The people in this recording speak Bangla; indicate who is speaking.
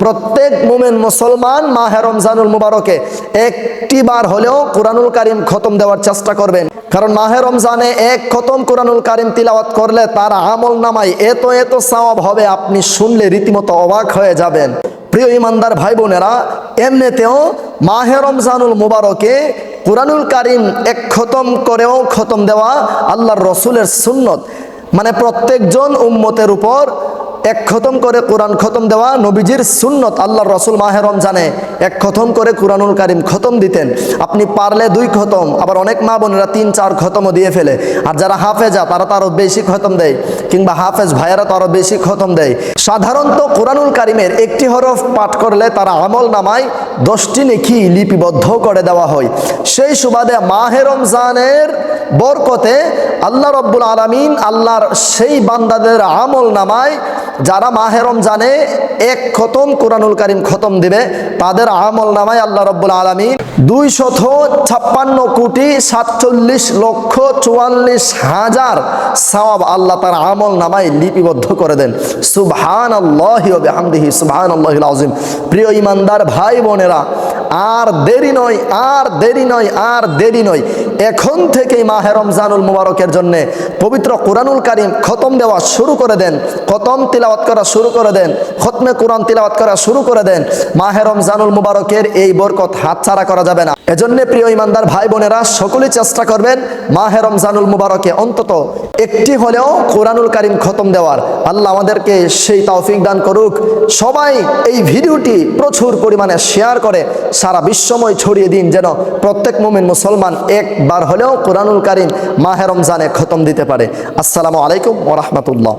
Speaker 1: প্রত্যেক মুমিন মুসলমান মাহে রমজানুল মুবারকে একটি বার হলেও কুরআনুল কারীম খতম দেওয়ার চেষ্টা করবেন। কারণ মাহে রমজানে এক খতম কুরআনুল কারীম তিলাওয়াত করলে তার আমল নামায় এত এত সওয়াব হবে, আপনি শুনলে রীতিমতো অবাক হয়ে যাবেন। প্রিয় ইমানদার ভাই বোনেরা, এমনিতেও মাহে রমজানুল মুবারকে কুরআনুল কারীম এক খতম করেও খতম দেওয়া আল্লাহর রসুলের সুন্নত। মানে প্রত্যেকজন উম্মতের উপর এক খতম করে কোরআন খতম দেওয়া নবীজির সুন্নত। আল্লাহর রসুল মাহে রমজানে এক খতম করে কুরআনুল কারীম খতম দিতেন। আপনি পারলে 2 খতম, আবার অনেক মা বোনেরা 3-4 খতমও দিয়ে ফেলে। আর যারা হাফেজা তারা তো আরও বেশি খতম দেয়, কিংবা হাফেজ ভাইয়েরা তো আরও বেশি খতম দেয়। সাধারণত কুরআনুল কারীমের একটি হরফ পাঠ করলে তারা আমল নামায় 10টি নেকি লিপিবদ্ধ করে দেওয়া হয়। সেই সুবাদে মাহে রমজানের বরকতে আল্লাহ রব্বুল আলামিন আল্লাহর সেই বান্দাদের আমল নামায় যারা মাহে রমজানে এক খতম কুরআনুল কারীম খতম দিবে তাদের আমল নামায় আল্লাহ রব্বুল আলামিন 256,47,44,000 সওয়াব আল্লাহ তার আমল নামায় লিপিবদ্ধ করে দেন। সুবহানাল্লাহি ওয়া বিহামদিহি সুবহানাল্লাহিল আযীম। প্রিয় ইমানদার ভাই বোনেরা, আর দেরি নয়, আর দেরি নয়, আর দেরি নয়। এখন থেকেই মাহে রমজানুল মুবারকের জন্য পবিত্র কুরআনুল কারীম খতম দেওয়া শুরু করে দেন, খতম তিলাওয়াত করা শুরু করে দেন, খতমে কুরআন তিলাওয়াত করা শুরু করে দেন। মাহে রমজানুল মুবারকের এই বরকত হাতছাড়া করা যাবে না। এজন্য প্রিয় ইমানদার ভাই বোনেরা, সকলেই চেষ্টা করবেন মাহে রমজানুল মুবারকে অন্তত একটি হলেও কুরআনুল কারীম খতম দেওয়ার। আল্লাহ আমাদেরকে সেই তৌফিক দান করুক। সবাই এই ভিডিওটি প্রচুর পরিমাণে শেয়ার করে সারা বিশ্বময় ছড়িয়ে দিন, যেন প্রত্যেক মুমিন মুসলমান একবার হলেও কুরআনুল কারীম মাহে রমজানে খতম দিতে পারে। আসসালামু আলাইকুম ওয়া রাহমাতুল্লাহ।